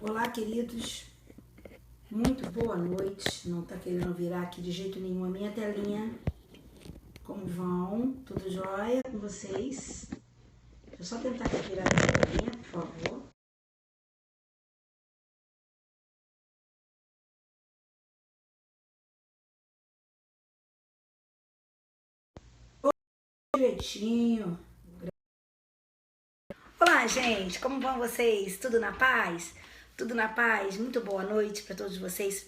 Olá, queridos. Muito boa noite. Não tá querendo virar aqui de jeito nenhum a minha telinha. Como vão? Tudo jóia com vocês? Deixa eu só tentar virar a telinha, por favor. Direitinho. Olá, gente. Como vão vocês? Tudo na paz? Tudo na paz? Muito boa noite para todos vocês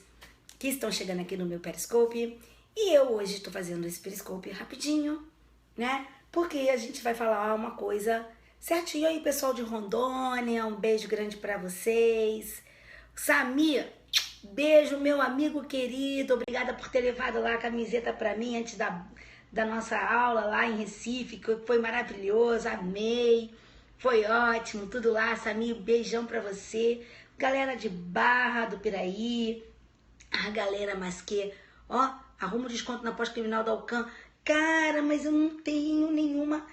que estão chegando aqui no meu Periscope. E eu hoje estou fazendo esse Periscope rapidinho, né? Porque a gente vai falar uma coisa certinho aí, pessoal de Rondônia. Um beijo grande para vocês. Samir, beijo, meu amigo querido. Obrigada por ter levado lá a camiseta para mim antes da nossa aula lá em Recife, que foi maravilhoso. Amei. Foi ótimo, tudo lá, Samir, beijão pra você. Galera de Barra do Piraí, a galera mais que, ó, arruma o desconto na pós-criminal da Alcan. Cara, mas eu não tenho nenhuma,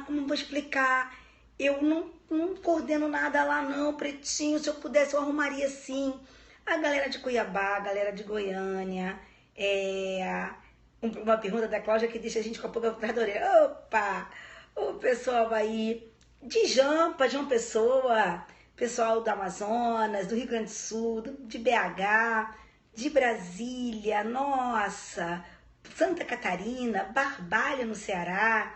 como eu vou explicar? Eu não coordeno nada lá não, pretinho, se eu pudesse eu arrumaria sim. A galera de Cuiabá, a galera de Goiânia, uma pergunta da Cláudia que deixa a gente com a boca atrás da orelha. Opa! O pessoal aí de Jampa, de uma pessoa, pessoal do Amazonas, do Rio Grande do Sul, de BH, de Brasília, nossa, Santa Catarina, Barbalha no Ceará,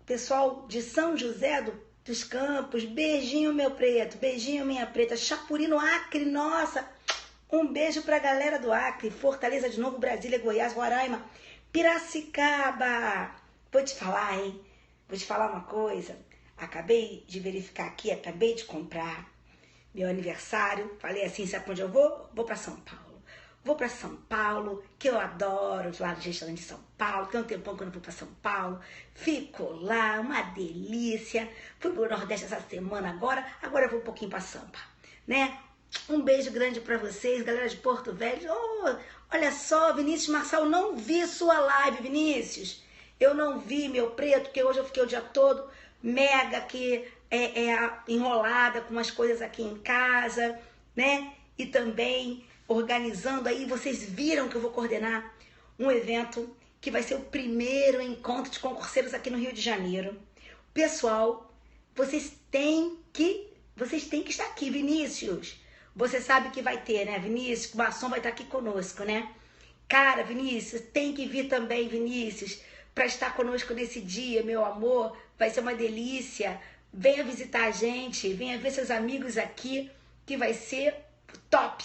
pessoal de São José dos Campos, beijinho meu preto, beijinho minha preta, Chapuri no Acre, nossa, um beijo pra galera do Acre, Fortaleza de Novo, Brasília, Goiás, Roraima, Piracicaba, vou te falar, hein? Vou te falar uma coisa, acabei de verificar aqui, acabei de comprar meu aniversário, falei assim, sabe pra onde eu vou? Vou pra São Paulo. Vou pra São Paulo, que eu adoro lá do restaurante de São Paulo, tem um tempão que eu não vou pra São Paulo, fico lá, uma delícia, fui pro Nordeste essa semana agora eu vou um pouquinho pra Sampa, né? Um beijo grande pra vocês, galera de Porto Velho. Oh, olha só, Vinícius Marçal, não vi sua live, Vinícius. Eu não vi, meu preto, porque hoje eu fiquei o dia todo mega aqui enrolada com umas coisas aqui em casa, né? E também organizando aí, vocês viram que eu vou coordenar um evento que vai ser o primeiro encontro de concurseiros aqui no Rio de Janeiro. Pessoal, vocês têm que estar aqui, Vinícius. Você sabe que vai ter, né, Vinícius? O Basson vai estar aqui conosco, né? Cara, Vinícius, tem que vir também, Vinícius, para estar conosco nesse dia, meu amor, vai ser uma delícia. Venha visitar a gente, venha ver seus amigos aqui, que vai ser top.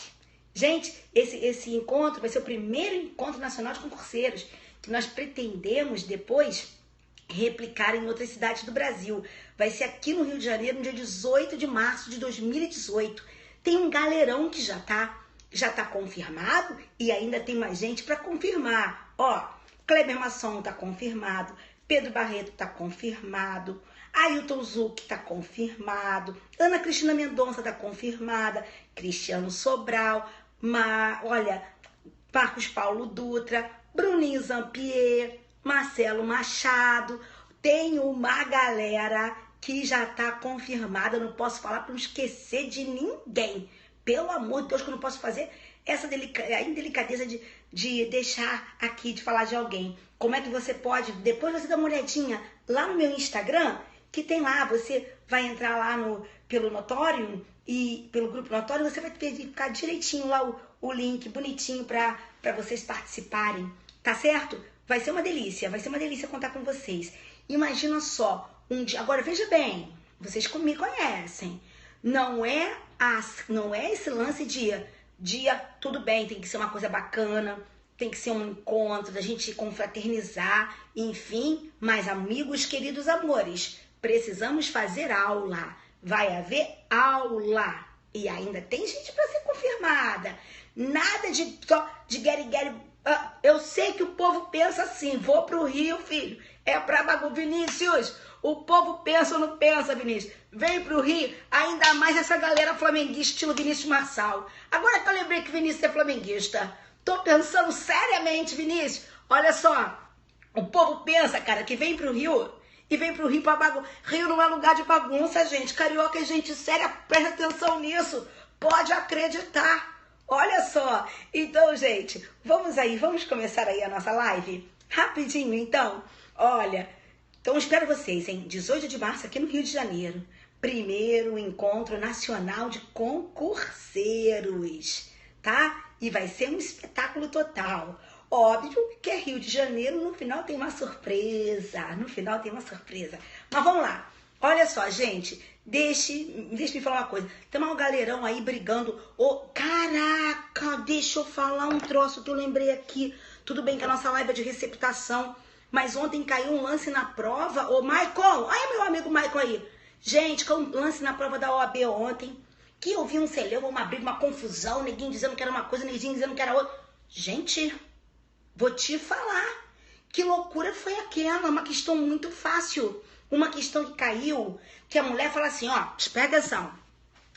Gente, esse encontro vai ser o primeiro encontro nacional de concurseiros, que nós pretendemos depois replicar em outras cidades do Brasil. Vai ser aqui no Rio de Janeiro, no dia 18 de março de 2018. Tem um galerão que já tá confirmado e ainda tem mais gente para confirmar. Ó, Kleber Masson tá confirmado, Pedro Barreto tá confirmado, Ailton Zuc tá confirmado, Ana Cristina Mendonça tá confirmada, Cristiano Sobral, Marcos Paulo Dutra, Bruninho Zampier, Marcelo Machado. Tem uma galera que já tá confirmada, não posso falar para não esquecer de ninguém. Pelo amor de Deus, que eu não posso fazer essa indelicadeza de deixar aqui de falar de alguém. Como é que você pode, depois você dá uma olhadinha lá no meu Instagram, que tem lá, você vai entrar lá pelo Notorium e pelo grupo Notorium, você vai verificar direitinho lá o link bonitinho para vocês participarem, tá certo? Vai ser uma delícia contar com vocês. Imagina só, agora veja bem, vocês me conhecem, não é esse lance dia, tudo bem, tem que ser uma coisa bacana, tem que ser um encontro, da gente confraternizar, enfim, mas amigos, queridos amores, precisamos fazer aula, vai haver aula, e ainda tem gente para ser confirmada, nada de get. Eu sei que o povo pensa assim, vou pro Rio, filho, é pra bagulho, Vinícius, o povo pensa ou não pensa, Vinícius? Vem pro Rio, ainda mais essa galera flamenguista, estilo Vinícius Marçal. Agora que eu lembrei que Vinícius é flamenguista, tô pensando seriamente, Vinícius. Olha só, o povo pensa, cara, que vem pro Rio e vem pro Rio pra bagunça. Rio não é lugar de bagunça, gente. Carioca é gente séria, presta atenção nisso. Pode acreditar. Olha só. Então, gente, vamos começar aí a nossa live? Rapidinho, então. Olha, então espero vocês, hein? 18 de março aqui no Rio de Janeiro. Primeiro encontro nacional de concurseiros, tá? E vai ser um espetáculo total. Óbvio que é Rio de Janeiro, no final tem uma surpresa. Mas vamos lá. Olha só, gente, deixa me falar uma coisa. Tem um galerão aí brigando. Caraca, deixa eu falar um troço que eu lembrei aqui. Tudo bem que a nossa live é de receptação, mas ontem caiu um lance na prova. Ô, Maicon, olha meu amigo Maicon aí. Gente, caiu um lance na prova da OAB ontem, que eu vi um celeuma, uma briga, uma confusão, ninguém dizendo que era uma coisa, ninguém dizendo que era outra. Gente, vou te falar, que loucura foi aquela, uma questão muito fácil, uma questão que caiu, que a mulher fala assim, ó, presta atenção,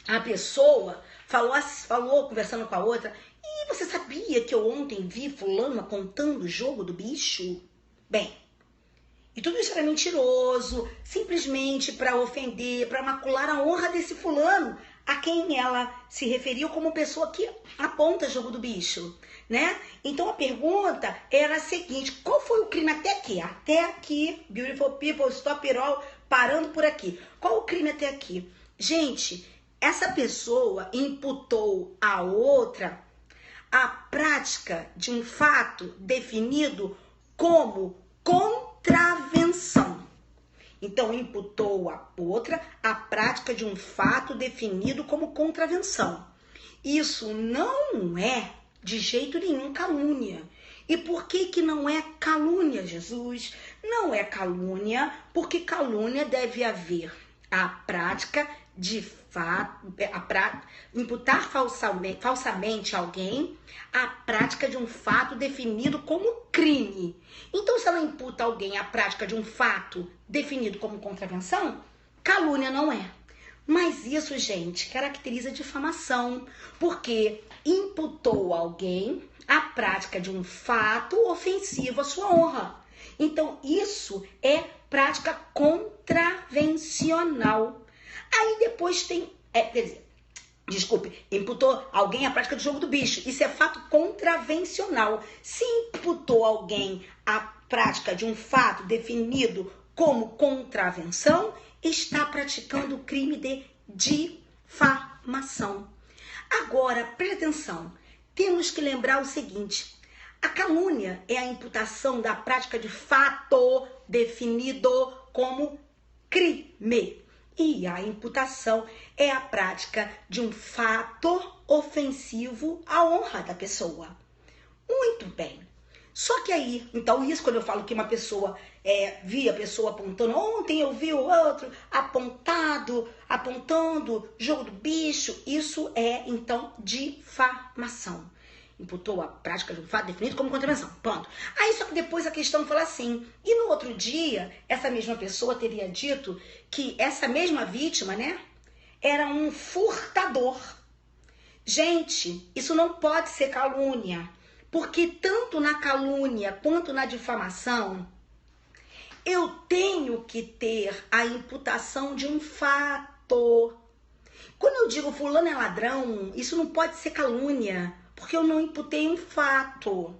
a pessoa falou conversando com a outra, e você sabia que eu ontem vi fulano apontando o jogo do bicho? Bem, e tudo isso era mentiroso, simplesmente para ofender, para macular a honra desse fulano, a quem ela se referiu como pessoa que aponta jogo do bicho, né? Então a pergunta era a seguinte, qual foi o crime até aqui? Até aqui, beautiful people, stop it all, parando por aqui. Qual o crime até aqui? Gente, essa pessoa imputou à outra a prática de um fato definido como contravenção. Então, imputou à outra a prática de um fato definido como contravenção. Isso não é, de jeito nenhum, calúnia. E por que não é calúnia, Jesus? Não é calúnia, porque calúnia deve haver a prática de fato, imputar falsamente a alguém a prática de um fato definido como crime. Então, se ela imputa a alguém a prática de um fato definido como contravenção, calúnia não é. Mas isso, gente, caracteriza difamação, porque imputou a alguém a prática de um fato ofensivo à sua honra. Então, isso é prática contravencional. Aí depois tem, imputou alguém a prática do jogo do bicho. Isso é fato contravencional. Se imputou alguém a prática de um fato definido como contravenção, está praticando o crime de difamação. Agora, presta atenção, temos que lembrar o seguinte, a calúnia é a imputação da prática de fato definido como crime. E a imputação é a prática de um fato ofensivo à honra da pessoa. Muito bem. Só que aí, então isso quando eu falo que uma pessoa vi a pessoa apontando, ontem eu vi o outro apontando jogo do bicho, isso é então difamação. Imputou a prática de um fato definido como contravenção. Ponto. Aí só que depois a questão fala assim, e no outro dia, essa mesma pessoa teria dito que essa mesma vítima, né, era um furtador. Gente, isso não pode ser calúnia, porque tanto na calúnia quanto na difamação, eu tenho que ter a imputação de um fato. Quando eu digo fulano é ladrão, isso não pode ser calúnia, porque eu não imputei um fato.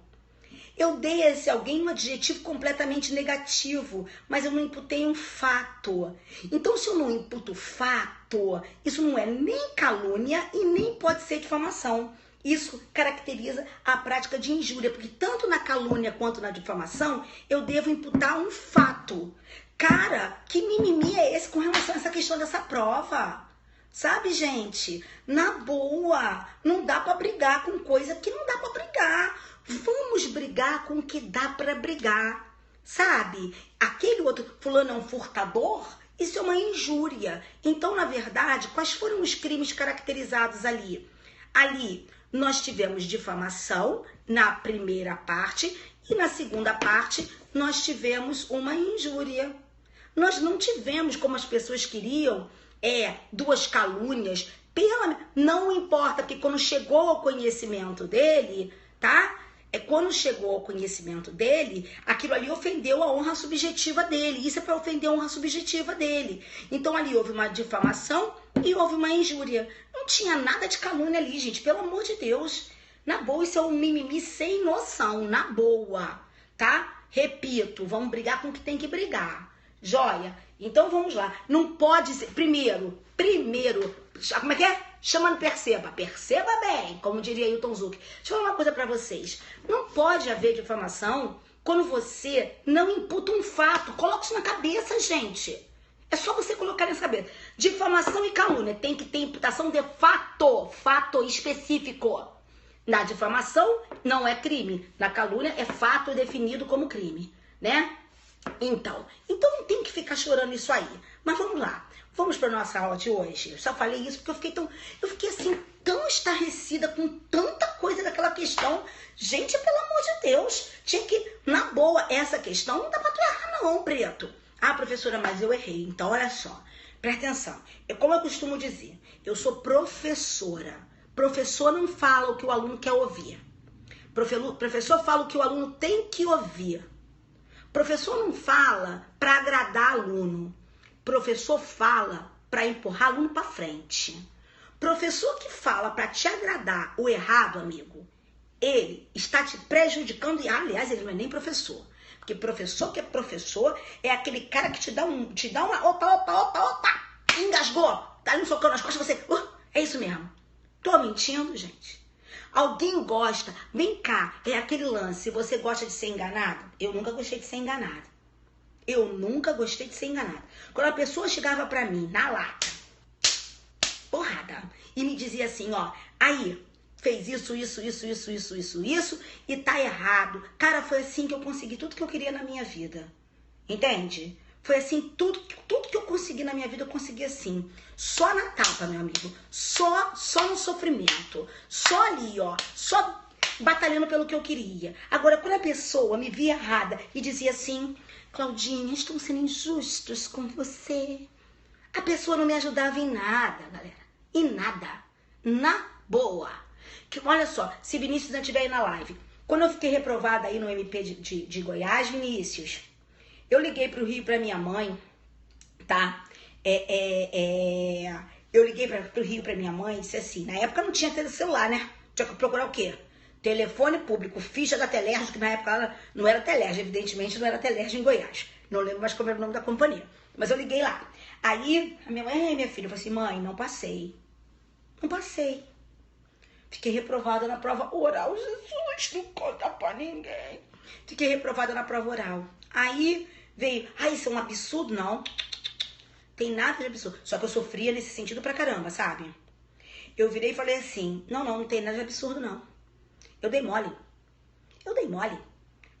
Eu dei a esse alguém um adjetivo completamente negativo, mas eu não imputei um fato. Então, se eu não imputo fato, isso não é nem calúnia e nem pode ser difamação. Isso caracteriza a prática de injúria, porque tanto na calúnia quanto na difamação, eu devo imputar um fato. Cara, que mimimi é esse com relação a essa questão dessa prova? Sabe, gente? Na boa, não dá pra brigar com coisa que não dá pra brigar. Vamos brigar com o que dá pra brigar, sabe? Aquele outro fulano é um furtador, isso é uma injúria. Então, na verdade, quais foram os crimes caracterizados ali? Ali, nós tivemos difamação na primeira parte e na segunda parte, nós tivemos uma injúria. Nós não tivemos, como as pessoas queriam, duas calúnias, não importa, porque quando chegou ao conhecimento dele, tá? quando chegou ao conhecimento dele, aquilo ali ofendeu a honra subjetiva dele. Isso é para ofender a honra subjetiva dele. Então ali houve uma difamação e houve uma injúria. Não tinha nada de calúnia ali, gente, pelo amor de Deus. Na boa, isso é um mimimi sem noção, na boa, tá? Repito, vamos brigar com o que tem que brigar. Joia? Então vamos lá. Não pode ser. Primeiro, como é que é? Chama no perceba. Perceba bem, como diria Ailton Zucchi. Deixa eu falar uma coisa pra vocês. Não pode haver difamação quando você não imputa um fato. Coloca isso na cabeça, gente. É só você colocar nessa cabeça. Difamação e calúnia. Tem que ter imputação de fato. Fato específico. Na difamação não é crime. Na calúnia é fato definido como crime, né? Então não tem que ficar chorando isso aí. Mas vamos lá. Vamos para nossa aula de hoje. Eu só falei isso porque eu fiquei assim tão estarrecida com tanta coisa daquela questão. Gente, pelo amor de Deus, tinha que, na boa, essa questão não dá para tu errar não, preto. Ah, professora, mas eu errei. Então, olha só. Presta atenção. Como eu costumo dizer, eu sou professora. Professor não fala o que o aluno quer ouvir. Professor fala o que o aluno tem que ouvir. Professor não fala para agradar aluno. Professor fala para empurrar aluno para frente. Professor que fala para te agradar o errado, amigo, ele está te prejudicando. E, aliás, ele não é nem professor. Porque professor que é professor é aquele cara que te dá uma... Opa, engasgou. Tá ali um socão nas costas, você... é isso mesmo. Tô mentindo, gente? Alguém gosta? Vem cá, é aquele lance. Você gosta de ser enganado? Eu nunca gostei de ser enganado. Quando a pessoa chegava pra mim, na lata, porrada, e me dizia assim, ó, aí, fez isso, e tá errado. Cara, foi assim que eu consegui tudo que eu queria na minha vida. Entende? Foi assim, tudo que eu consegui na minha vida, eu consegui assim. Só na tapa, meu amigo. Só no sofrimento. Só ali, ó. Só batalhando pelo que eu queria. Agora, quando a pessoa me via errada e dizia assim, Claudinha, estão sendo injustos com você. A pessoa não me ajudava em nada, galera. Em nada. Na boa. Que, olha só, se Vinícius não estiver aí na live. Quando eu fiquei reprovada aí no MP de Goiás, Vinícius, eu liguei pro Rio pra minha mãe, tá? Eu liguei pro Rio pra minha mãe e disse assim, na época não tinha celular, né? Tinha que procurar o quê? Telefone público, ficha da Telerge, que na época ela não era Telerge, evidentemente não era Telerge em Goiás. Não lembro mais como era o nome da companhia. Mas eu liguei lá. Aí a minha mãe, minha filha, eu falei assim, mãe, não passei. Não passei. Fiquei reprovada na prova oral. Jesus, não conta pra ninguém. Fiquei reprovada na prova oral. Aí veio, isso é um absurdo? Não. Tem nada de absurdo. Só que eu sofria nesse sentido pra caramba, sabe? Eu virei e falei assim, não tem nada de absurdo, não. Eu dei mole.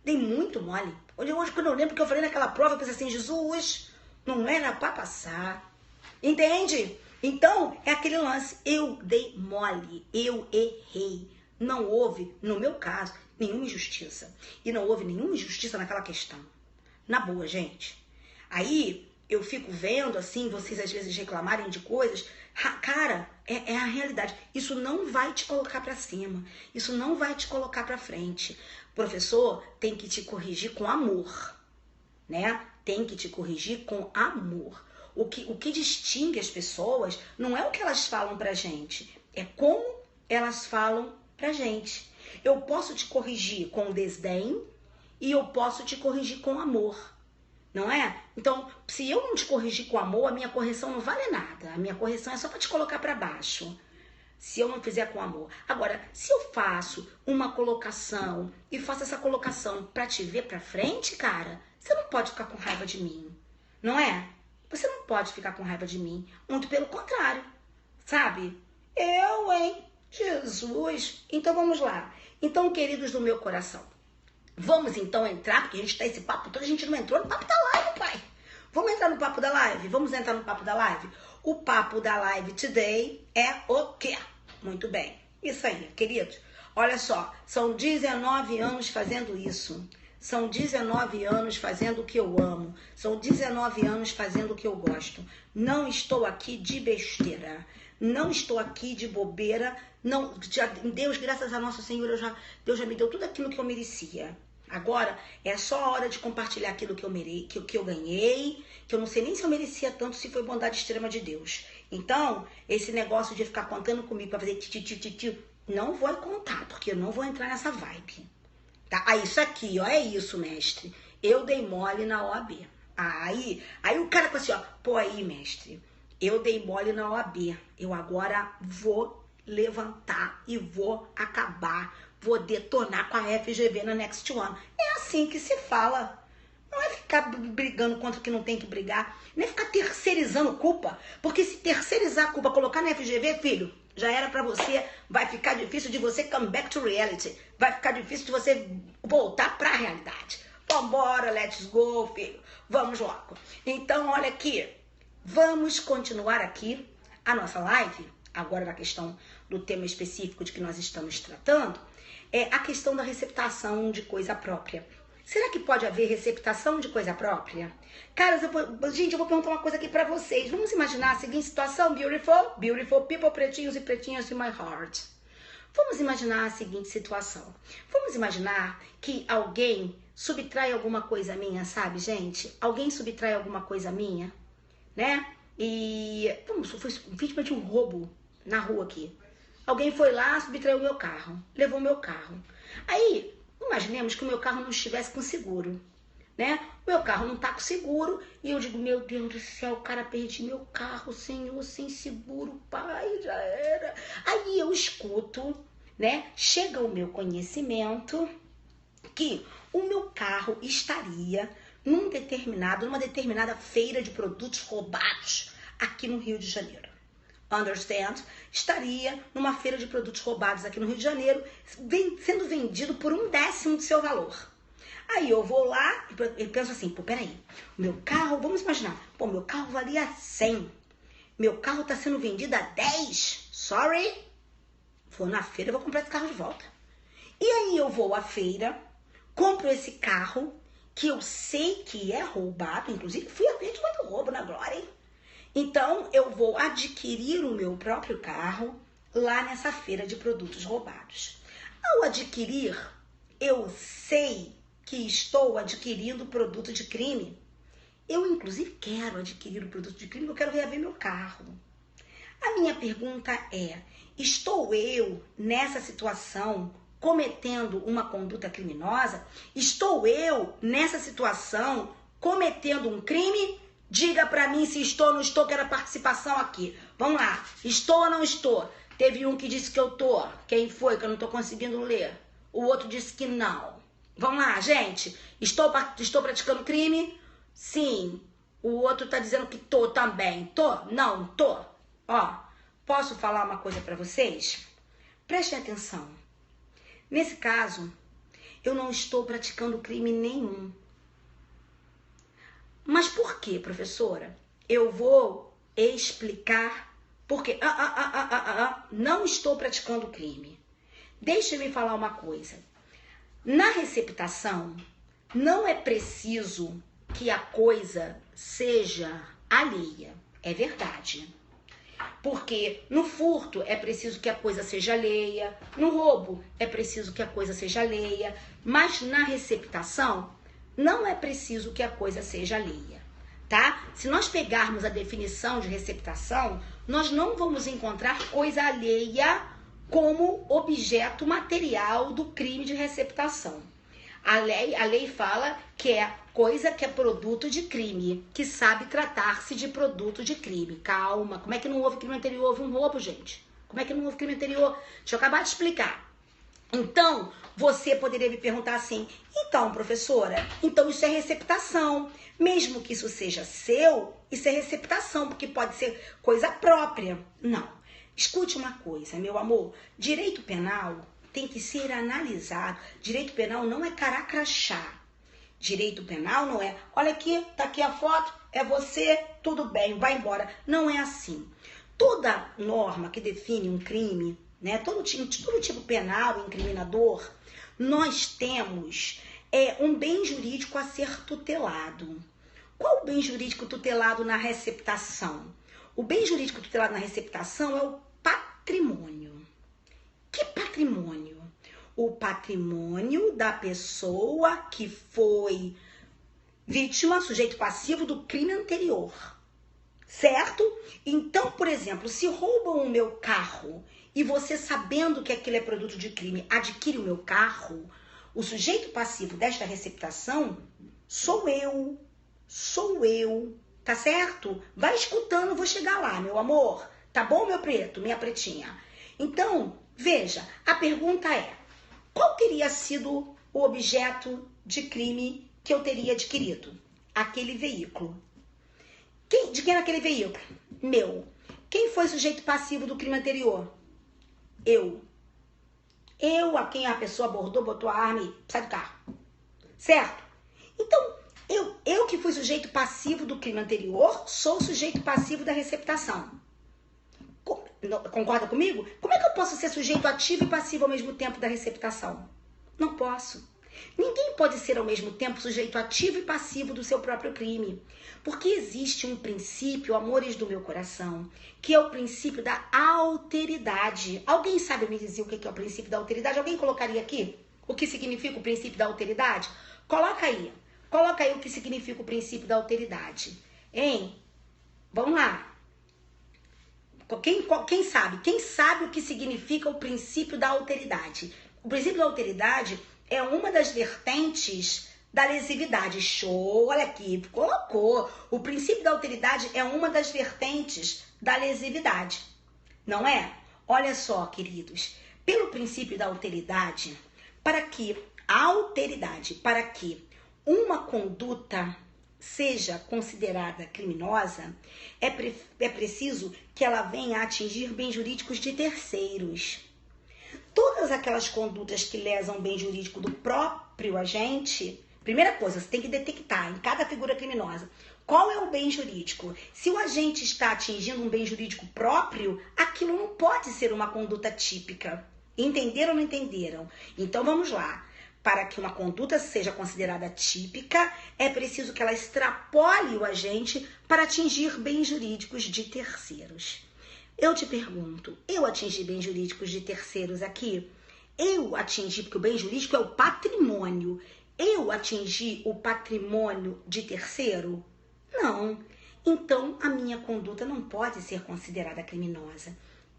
Dei muito mole. Hoje, quando eu lembro que eu falei naquela prova, eu pensei assim, Jesus, não era pra passar. Entende? Então, é aquele lance. Eu dei mole. Eu errei. Não houve, no meu caso, nenhuma injustiça. E não houve nenhuma injustiça naquela questão. Na boa, gente. Aí, eu fico vendo, assim, vocês às vezes reclamarem de coisas. Cara, é a realidade. Isso não vai te colocar pra cima. Isso não vai te colocar pra frente. O professor tem que te corrigir com amor, né? Tem que te corrigir com amor. O que distingue as pessoas não é o que elas falam pra gente. É como elas falam pra gente. Eu posso te corrigir com desdém e eu posso te corrigir com amor. Não é? Então, se eu não te corrigir com amor, a minha correção não vale nada. A minha correção é só para te colocar para baixo. Se eu não fizer com amor. Agora, se eu faço uma colocação e faço essa colocação para te ver para frente, cara, você não pode ficar com raiva de mim. Não é? Você não pode ficar com raiva de mim. Muito pelo contrário. Sabe? Eu, hein? Jesus. Então, vamos lá. Então, queridos do meu coração, vamos então entrar, porque a gente tá esse papo todo, a gente não entrou no papo da live, pai. Vamos entrar no papo da live? Vamos entrar no papo da live? O papo da live today é o quê? Muito bem. Isso aí, queridos. Olha só, são 19 anos fazendo isso. São 19 anos fazendo o que eu amo. São 19 anos fazendo o que eu gosto. Não estou aqui de besteira. Não estou aqui de bobeira. Não, Deus, graças a nosso Senhor, Deus já me deu tudo aquilo que eu merecia. Agora é só a hora de compartilhar aquilo que eu ganhei, que eu não sei nem se eu merecia tanto, se foi bondade extrema de Deus. Então, esse negócio de ficar contando comigo para fazer titio, não vou contar, porque eu não vou entrar nessa vibe. Tá? Ah, isso aqui, ó, é isso, mestre. Eu dei mole na OAB. Aí o cara falou assim, ó, pô, aí, mestre, eu dei mole na OAB. Eu agora vou levantar e vou acabar, vou detonar com a FGV na Next One. É assim que se fala. Não é ficar brigando contra o que não tem que brigar. Não é ficar terceirizando culpa. Porque se terceirizar a culpa, colocar na FGV, filho, já era pra você, vai ficar difícil de você come back to reality. Vai ficar difícil de você voltar pra realidade. Vambora, let's go, filho. Vamos logo. Então, olha aqui. Vamos continuar aqui a nossa live, agora na questão do tema específico de que nós estamos tratando, é a questão da receptação de coisa própria. Será que pode haver receptação de coisa própria? Caras, gente, eu vou perguntar uma coisa aqui pra vocês. Vamos imaginar a seguinte situação, beautiful people, pretinhos e pretinhas in my heart. Vamos imaginar a seguinte situação. Vamos imaginar que alguém subtrai alguma coisa minha, sabe, gente? Alguém subtrai alguma coisa minha, né? E foi vítima de um roubo na rua aqui. Alguém foi lá, subtraiu meu carro, levou meu carro. Aí, imaginemos que o meu carro não estivesse com seguro, né? O meu carro não tá com seguro e eu digo, meu Deus do céu, cara, perdi meu carro, Senhor, sem seguro, pai, já era. Aí eu escuto, né? Chega o meu conhecimento que o meu carro estaria numa determinada feira de produtos roubados aqui no Rio de Janeiro. Understand? Estaria numa feira de produtos roubados aqui no Rio de Janeiro, sendo vendido por 1/10 do seu valor. Aí eu vou lá e penso assim, pô, peraí, meu carro, vamos imaginar, pô, meu carro valia 100, meu carro tá sendo vendido a 10, sorry, vou na feira e vou comprar esse carro de volta. E aí eu vou à feira, compro esse carro, que eu sei que é roubado, inclusive fui a vítima do roubo na Glória, hein? Então, eu vou adquirir o meu próprio carro lá nessa feira de produtos roubados. Ao adquirir, eu sei que estou adquirindo produto de crime. Eu, inclusive, quero adquirir o produto de crime, eu quero reaver meu carro. A minha pergunta é, estou eu, nessa situação, cometendo uma conduta criminosa? Estou eu, nessa situação, cometendo um crime? Diga pra mim se estou ou não estou, quero a participação aqui. Vamos lá, estou ou não estou? Teve um que disse que eu tô. Quem foi que eu não tô conseguindo ler? O outro disse que não. Vamos lá, gente. Estou praticando crime? Sim. O outro tá dizendo que tô também. Tô? Não, tô. Ó, posso falar uma coisa pra vocês? Prestem atenção. Nesse caso, eu não estou praticando crime nenhum. Mas por quê, professora? Eu vou explicar por quê. Não estou praticando crime. Deixe-me falar uma coisa. Na receptação, não é preciso que a coisa seja alheia. É verdade. Porque no furto é preciso que a coisa seja alheia, no roubo é preciso que a coisa seja alheia, mas na receptação não é preciso que a coisa seja alheia, tá? Se nós pegarmos a definição de receptação, nós não vamos encontrar coisa alheia como objeto material do crime de receptação. A lei fala que é coisa que é produto de crime, que sabe tratar-se de produto de crime. Calma, como é que não houve crime anterior? Houve um roubo, gente. Como é que não houve crime anterior? Deixa eu acabar de explicar. Então, você poderia me perguntar assim, então, professora, então isso é receptação. Mesmo que isso seja seu, isso é receptação, porque pode ser coisa própria. Não. Escute uma coisa, meu amor, direito penal tem que ser analisado. Direito penal não é caracrachá. Direito penal não é, olha aqui, tá aqui a foto, é você, tudo bem, vai embora. Não é assim. Toda norma que define um crime, né, todo tipo penal, incriminador, nós temos um bem jurídico a ser tutelado. Qual o bem jurídico tutelado na receptação? O bem jurídico tutelado na receptação é o patrimônio. Que patrimônio? O patrimônio da pessoa que foi vítima, sujeito passivo do crime anterior. Certo? Então, por exemplo, se roubam o meu carro e você, sabendo que aquilo é produto de crime, adquire o meu carro, o sujeito passivo desta receptação sou eu. Sou eu. Tá certo? Vai escutando, vou chegar lá, meu amor. Tá bom, meu preto, minha pretinha? Então, veja, a pergunta é: qual teria sido o objeto de crime que eu teria adquirido? Aquele veículo. De quem era aquele veículo? Meu. Quem foi o sujeito passivo do crime anterior? Eu. Eu, a quem a pessoa abordou, botou a arma e sai do carro. Certo? Então, eu que fui sujeito passivo do crime anterior, sou o sujeito passivo da receptação. Concorda comigo? Como é que eu posso ser sujeito ativo e passivo ao mesmo tempo da receptação? Não posso. Ninguém pode ser ao mesmo tempo sujeito ativo e passivo do seu próprio crime. Porque existe um princípio, amores do meu coração, que é o princípio da alteridade. Alguém sabe me dizer o que é o princípio da alteridade? Alguém colocaria aqui o que significa o princípio da alteridade? Coloca aí. Coloca aí o que significa o princípio da alteridade. Hein? Vamos lá. Quem sabe? Quem sabe o que significa o princípio da alteridade? O princípio da alteridade é uma das vertentes da lesividade. Show, olha aqui, colocou. O princípio da alteridade é uma das vertentes da lesividade. Não é? Olha só, queridos. Pelo princípio da alteridade, para que uma conduta seja considerada criminosa, é preciso que ela venha a atingir bens jurídicos de terceiros. Todas aquelas condutas que lesam bem jurídico do próprio agente, primeira coisa, você tem que detectar em cada figura criminosa qual é o bem jurídico. Se o agente está atingindo um bem jurídico próprio, aquilo não pode ser uma conduta típica. Entenderam ou não entenderam? Então vamos lá. Para que uma conduta seja considerada típica, é preciso que ela extrapole o agente para atingir bens jurídicos de terceiros. Eu te pergunto, eu atingi bens jurídicos de terceiros aqui? Eu atingi, porque o bem jurídico é o patrimônio. Eu atingi o patrimônio de terceiro? Não. Então, a minha conduta não pode ser considerada criminosa.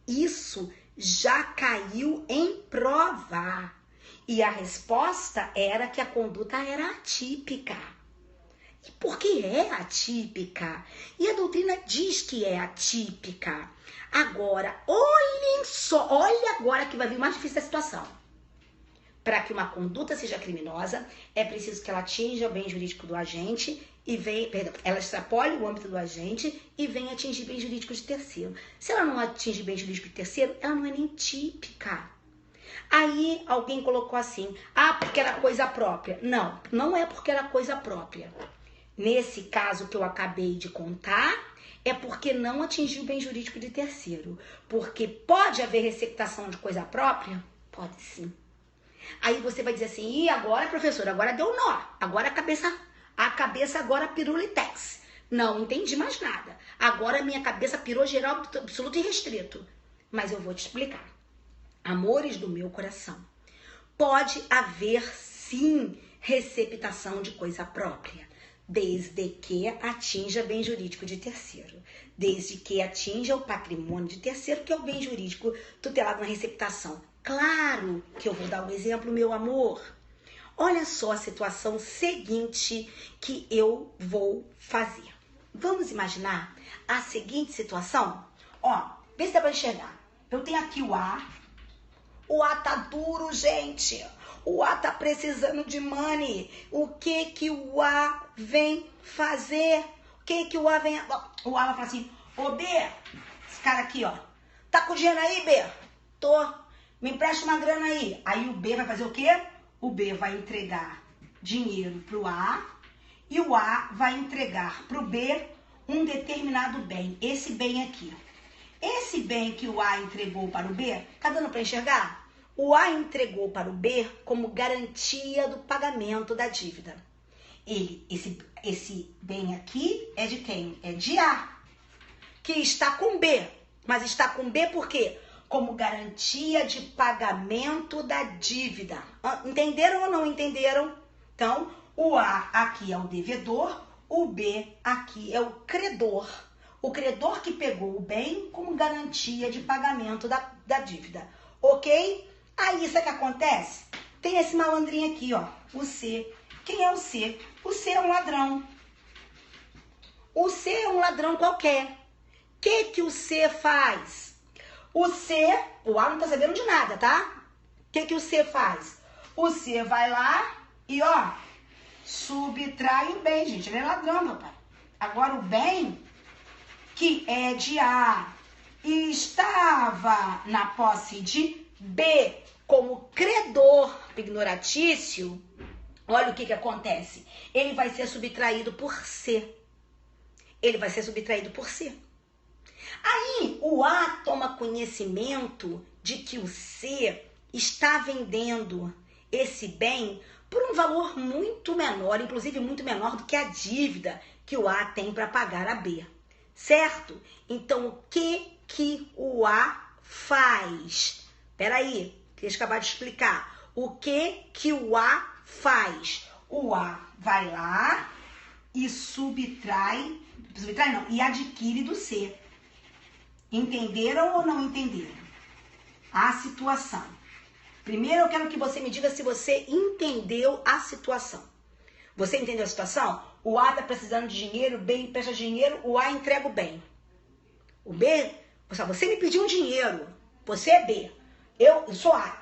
Isso já caiu em prova. E a resposta era que a conduta era atípica. E por que é atípica? E a doutrina diz que é atípica. Agora, olhem só, olha agora que vai vir mais difícil a situação. Para que uma conduta seja criminosa, é preciso que ela atinja o bem jurídico do agente e ela extrapole o âmbito do agente e venha atingir bem jurídico de terceiro. Se ela não atinge bem jurídico de terceiro, ela não é nem típica. Aí alguém colocou assim, porque era coisa própria. Não, não é porque era coisa própria. Nesse caso que eu acabei de contar, é porque não atingiu o bem jurídico de terceiro. Porque pode haver receptação de coisa própria? Pode sim. Aí você vai dizer assim, e agora, professora, agora deu nó. Agora a cabeça agora pirulitex. Não entendi mais nada. Agora minha cabeça pirou geral, absoluto e restrito. Mas eu vou te explicar. Amores do meu coração, pode haver sim receptação de coisa própria, desde que atinja bem jurídico de terceiro, desde que atinja o patrimônio de terceiro, que é o bem jurídico tutelado na receptação. Claro que eu vou dar um exemplo, meu amor. Olha só a situação seguinte que eu vou fazer. Vamos imaginar a seguinte situação? Ó, vê se dá pra enxergar. Eu tenho aqui o A. O A tá duro, gente. O A tá precisando de money. O que o A vem fazer? O que o A vem... O A vai falar assim, ô B, esse cara aqui, ó. Tá com dinheiro aí, B? Tô. Me empresta uma grana aí. Aí o B vai fazer o quê? O B vai entregar dinheiro pro A e o A vai entregar pro B um determinado bem. Esse bem aqui. Esse bem que o A entregou para o B, tá dando para enxergar? O A entregou para o B como garantia do pagamento da dívida. Esse bem aqui é de quem? É de A. que está com B. Mas está com B por quê? Como garantia de pagamento da dívida. Entenderam ou não entenderam? Então, o A aqui é o devedor, o B aqui é o credor. O credor que pegou o bem como garantia de pagamento da dívida. Ok? Aí, isso é que acontece? Tem esse malandrinho aqui, ó, o C. Quem é o C? O C é um ladrão. O C é um ladrão qualquer. O que o C faz? O A não tá sabendo de nada, tá? O que o C faz? O C vai lá e, ó, subtrai o bem, gente. Ele é ladrão, meu pai. Agora, o bem, que é de A, e estava na posse de B como credor ignoratício, olha o que acontece. Ele vai ser subtraído por C. Ele vai ser subtraído por C. Aí o A toma conhecimento de que o C está vendendo esse bem por um valor muito menor, inclusive muito menor do que a dívida que o A tem para pagar a B. Certo? Então, o que o A faz? Peraí, deixa eu acabar de explicar. O que o A faz? O A vai lá e e adquire do C. Entenderam ou não entenderam? A situação. Primeiro eu quero que você me diga se você entendeu a situação. Você entendeu a situação? O A está precisando de dinheiro, o B empresta dinheiro, o A entrega o bem. O B, você me pediu um dinheiro, você é B. Eu sou A,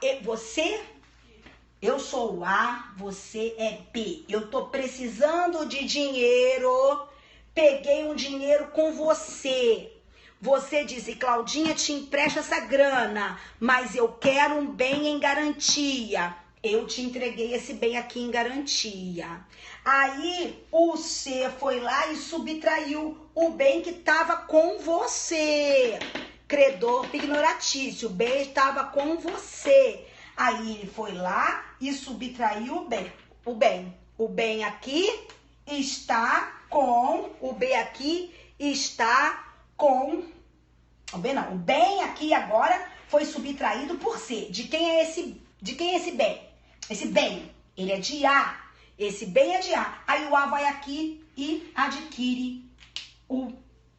eu sou o A, você é B. Eu tô precisando de dinheiro, peguei um dinheiro com você. Você disse, Claudinha, te empresta essa grana, mas eu quero um bem em garantia. Eu te entreguei esse bem aqui em garantia. Aí o C foi lá e subtraiu o bem que estava com você. Credor ignoratício, o bem estava com você. Aí ele foi lá e subtraiu o bem. O bem aqui está com... O B aqui está com... O bem aqui agora foi subtraído por C. De quem é esse bem? Esse bem, ele é de A. Esse bem é de A. Aí o A vai aqui e adquire o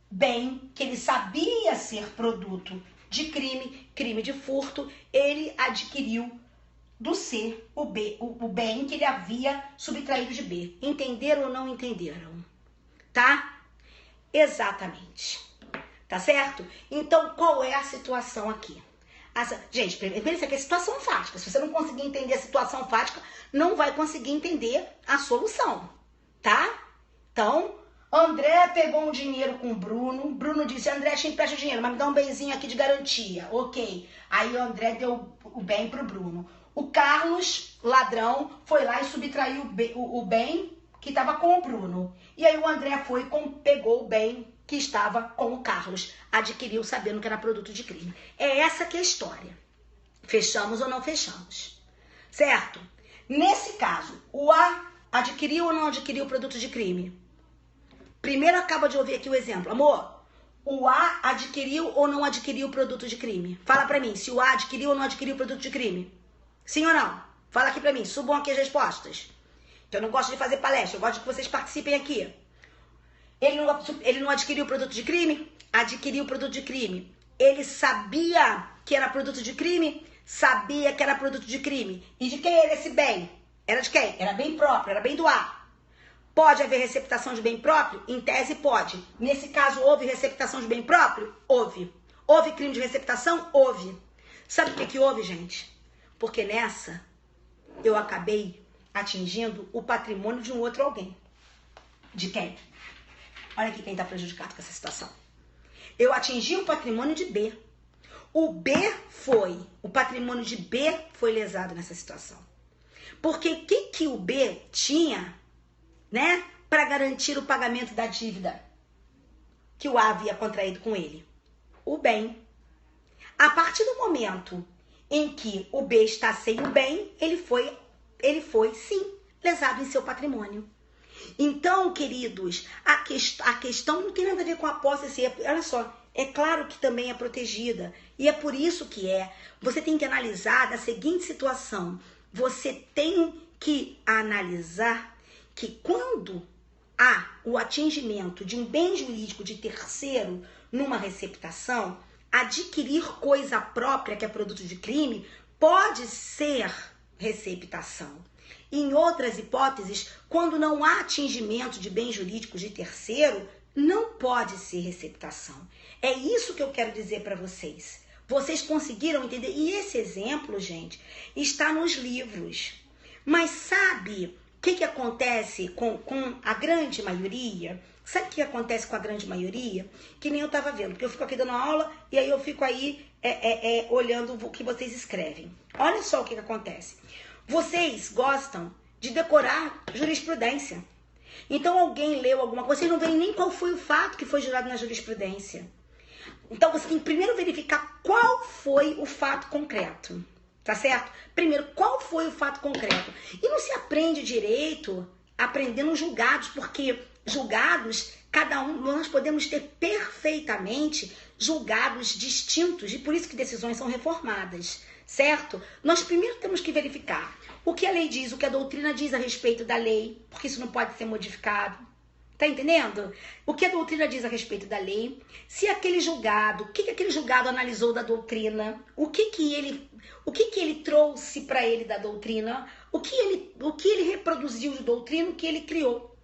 bem que ele sabia ser produto de crime de furto. Ele adquiriu do C o bem que ele havia subtraído de B. Entenderam ou não entenderam? Tá? Exatamente. Tá certo? Então, qual é a situação aqui? Gente, primeiro isso aqui é situação fática. Se você não conseguir entender a situação fática, não vai conseguir entender a solução, tá? Então, André pegou um dinheiro com o Bruno. Bruno disse, André, te empresta dinheiro, mas me dá um benzinho aqui de garantia. Ok. Aí o André deu o bem pro Bruno. O Carlos, ladrão, foi lá e subtraiu o bem que estava com o Bruno. E aí o André foi e pegou o bem que estava com o Carlos, adquiriu sabendo que era produto de crime. É essa que é a história. Fechamos ou não fechamos? Certo? Nesse caso, o A adquiriu ou não adquiriu o produto de crime? Primeiro acaba de ouvir aqui o exemplo. Amor, o A adquiriu ou não adquiriu o produto de crime? Fala pra mim, se o A adquiriu ou não adquiriu o produto de crime? Sim ou não? Fala aqui pra mim, subam aqui as respostas. Eu não gosto de fazer palestra, eu gosto de que vocês participem aqui. Ele não adquiriu o produto de crime? Adquiriu o produto de crime. Ele sabia que era produto de crime? Sabia que era produto de crime. E de quem era esse bem? Era de quem? Era bem próprio, era bem do A. Pode haver receptação de bem próprio? Em tese pode. Nesse caso, houve receptação de bem próprio? Houve. Houve crime de receptação? Houve. Sabe por que houve, gente? Porque nessa, eu acabei atingindo o patrimônio de um outro alguém. De quem? Olha aqui quem está prejudicado com essa situação. Eu atingi o patrimônio de B. O patrimônio de B foi lesado nessa situação. Porque o que o B tinha, né, para garantir o pagamento da dívida que o A havia contraído com ele? O bem. A partir do momento em que o B está sem o bem, ele foi sim lesado em seu patrimônio. Então, queridos, a questão não tem nada a ver com a posse em si. Olha só, é claro que também é protegida. E é por isso que você tem que analisar da seguinte situação. Você tem que analisar que quando há o atingimento de um bem jurídico de terceiro numa receptação, adquirir coisa própria, que é produto de crime, pode ser receptação. Em outras hipóteses, quando não há atingimento de bem jurídico de terceiro, não pode ser receptação. É isso que eu quero dizer para vocês. Vocês conseguiram entender? E esse exemplo, gente, está nos livros. Mas sabe o que acontece com a grande maioria? Sabe o que acontece com a grande maioria? Que nem eu estava vendo, porque eu fico aqui dando aula e aí eu fico aí olhando o que vocês escrevem. Olha só o que acontece. Vocês gostam de decorar jurisprudência. Então alguém leu alguma coisa, vocês não veem nem qual foi o fato que foi jurado na jurisprudência. Então você tem que primeiro verificar qual foi o fato concreto. Tá certo? Primeiro, qual foi o fato concreto? E não se aprende direito aprendendo julgados, porque julgados, cada um, nós podemos ter perfeitamente julgados distintos, e por isso que decisões são reformadas, certo? Nós primeiro temos que verificar o que a lei diz, o que a doutrina diz a respeito da lei, porque isso não pode ser modificado. Tá entendendo? O que a doutrina diz a respeito da lei, se aquele julgado, o que aquele julgado analisou da doutrina, o que ele trouxe para ele da doutrina, o que ele reproduziu de doutrina, o que ele criou.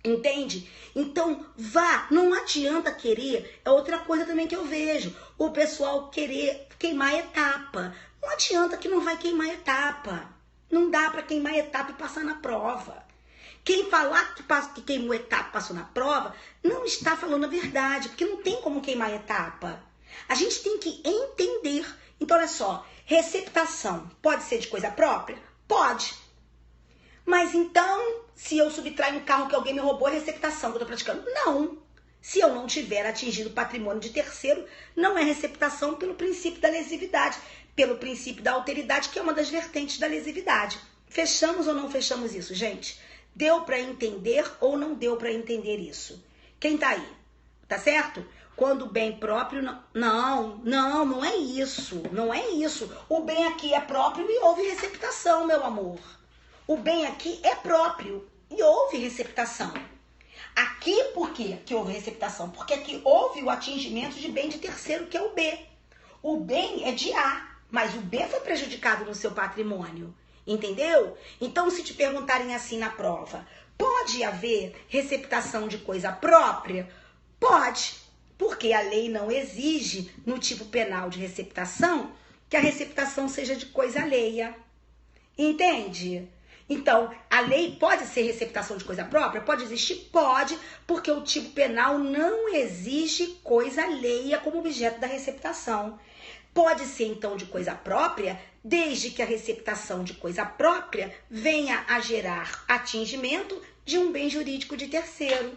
Entende? Então, não adianta querer, é outra coisa também que eu vejo, o pessoal querer queimar etapa. Não adianta que não vai queimar etapa. Não dá para queimar etapa e passar na prova. Quem falar que queimou etapa e passou na prova, não está falando a verdade, porque não tem como queimar etapa. A gente tem que entender. Então, olha só, receptação pode ser de coisa própria? Pode. Mas então, se eu subtrair um carro que alguém me roubou, é receptação que eu estou praticando? Não. Se eu não tiver atingido o patrimônio de terceiro, não é receptação pelo princípio da lesividade, pelo princípio da alteridade, que é uma das vertentes da lesividade. Fechamos ou não fechamos isso, gente? Deu para entender ou não deu para entender isso? Quem tá aí? Tá certo? Quando o bem próprio... Não é isso. Não é isso. O bem aqui é próprio e houve receptação, meu amor. O bem aqui é próprio e houve receptação. Aqui, por quê que houve receptação? Porque aqui houve o atingimento de bem de terceiro, que é o B. O bem é de A, mas o B foi prejudicado no seu patrimônio. Entendeu? Então, se te perguntarem assim na prova, pode haver receptação de coisa própria? Pode, porque a lei não exige, no tipo penal de receptação, que a receptação seja de coisa alheia. Entende? Então, a lei pode ser receptação de coisa própria? Pode existir? Pode, porque o tipo penal não exige coisa alheia como objeto da receptação. Pode ser, então, de coisa própria, desde que a receptação de coisa própria venha a gerar atingimento de um bem jurídico de terceiro.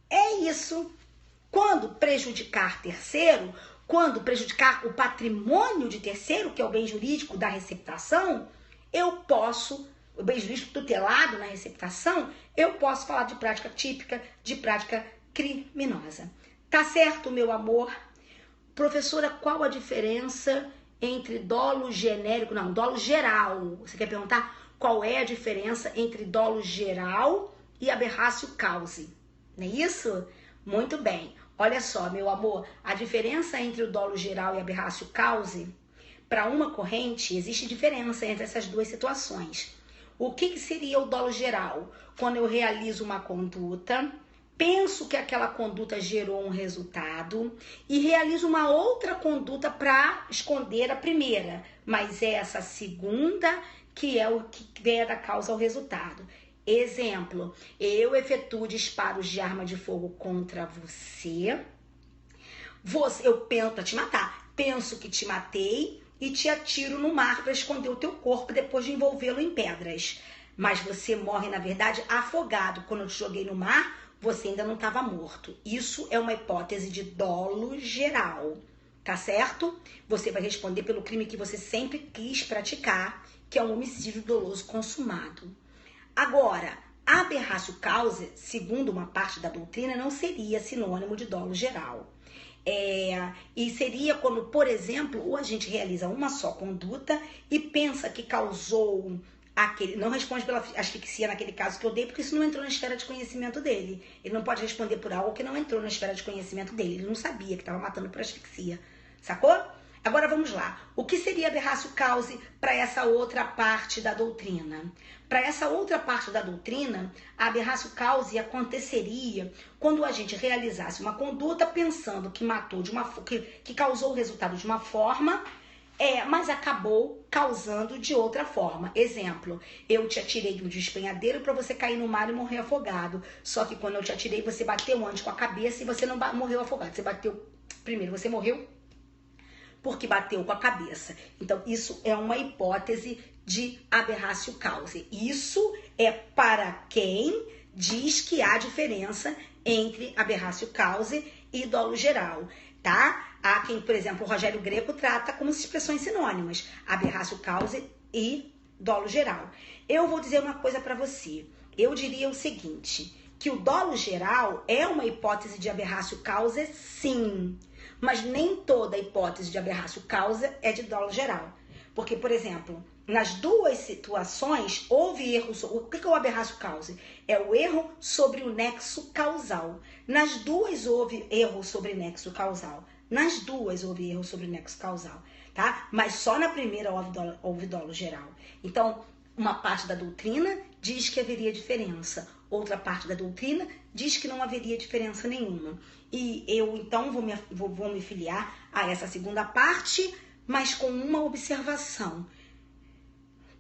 É isso. Quando prejudicar terceiro, quando prejudicar o patrimônio de terceiro, que é o bem jurídico da receptação, o bem jurídico tutelado na receptação, eu posso falar de prática típica, de prática criminosa. Tá certo, meu amor? Professora, qual a diferença entre dolo genérico, dolo geral? Você quer perguntar qual é a diferença entre dolo geral e aberratio causa? Não é isso? Muito bem. Olha só, meu amor, a diferença entre o dolo geral e aberratio causa, para uma corrente, existe diferença entre essas duas situações. O que seria o dolo geral? Quando eu realizo uma conduta, penso que aquela conduta gerou um resultado e realizo uma outra conduta para esconder a primeira, mas é essa segunda que é o que der a causa ao resultado. Exemplo, eu efetuo disparos de arma de fogo contra você, eu penso para te matar, penso que te matei e te atiro no mar para esconder o teu corpo depois de envolvê-lo em pedras. Mas você morre, na verdade, afogado. Quando eu te joguei no mar, você ainda não estava morto. Isso é uma hipótese de dolo geral, tá certo? Você vai responder pelo crime que você sempre quis praticar, que é um homicídio doloso consumado. Agora, Aberratio causa, segundo uma parte da doutrina, não seria sinônimo de dolo geral. E seria quando, por exemplo, ou a gente realiza uma só conduta e pensa que causou aquele, não responde pela asfixia naquele caso que eu dei, porque isso não entrou na esfera de conhecimento dele. Ele não pode responder por algo que não entrou na esfera de conhecimento dele. Ele não sabia que estava matando por asfixia. Sacou? Agora vamos lá. O que seria aberratio causa para essa outra parte da doutrina? Para essa outra parte da doutrina, a aberratio causa aconteceria quando a gente realizasse uma conduta pensando que matou de uma que causou o resultado de uma forma, mas acabou causando de outra forma. Exemplo, eu te atirei de um despenhadeiro para você cair no mar e morrer afogado. Só que quando eu te atirei, você bateu antes com a cabeça e você não morreu afogado. Você bateu primeiro, você morreu porque bateu com a cabeça. Então, isso é uma hipótese de aberratio causa. Isso é para quem diz que há diferença entre aberratio causa e dolo geral, tá? Há quem, por exemplo, o Rogério Greco trata como expressões sinônimas, aberratio causa e dolo geral. Eu vou dizer uma coisa para você. Eu diria o seguinte, que o dolo geral é uma hipótese de aberratio causa, sim, mas nem toda hipótese de aberratio causa é de dolo geral. Porque, por exemplo, nas duas situações houve erro. O que é o aberratio causa? É o erro sobre o nexo causal. Nas duas houve erro sobre nexo causal. Nas duas houve erro sobre nexo causal, tá? Mas só na primeira houve dolo geral. Então, uma parte da doutrina diz que haveria diferença. Outra parte da doutrina diz que não haveria diferença nenhuma. E eu, então, vou me filiar a essa segunda parte, mas com uma observação.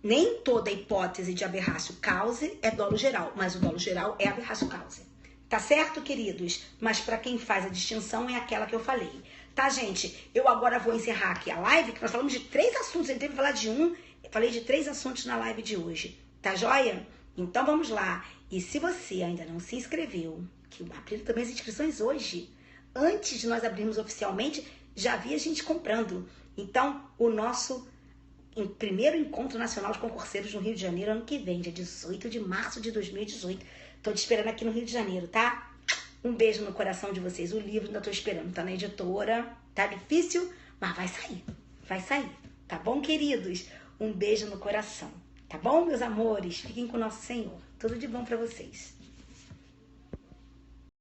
Nem toda hipótese de aberratio causa é dolo geral, mas o dolo geral é aberratio causa. Tá certo, queridos? Mas para quem faz a distinção é aquela que eu falei. Tá, gente? Eu agora vou encerrar aqui a live, que nós falamos de 3 assuntos. Eu teve que falar de um, falei de 3 assuntos na live de hoje. Tá joia? Então vamos lá. E se você ainda não se inscreveu, que abriram também as inscrições hoje, antes de nós abrirmos oficialmente, já havia gente comprando. Então, o nosso primeiro encontro nacional de concurseiros no Rio de Janeiro, ano que vem, dia 18 de março de 2018. Tô te esperando aqui no Rio de Janeiro, tá? Um beijo no coração de vocês. O livro ainda tô esperando, tá na editora. Tá difícil, mas vai sair. Vai sair. Tá bom, queridos? Um beijo no coração. Tá bom, meus amores? Fiquem com o nosso Senhor. Tudo de bom pra vocês.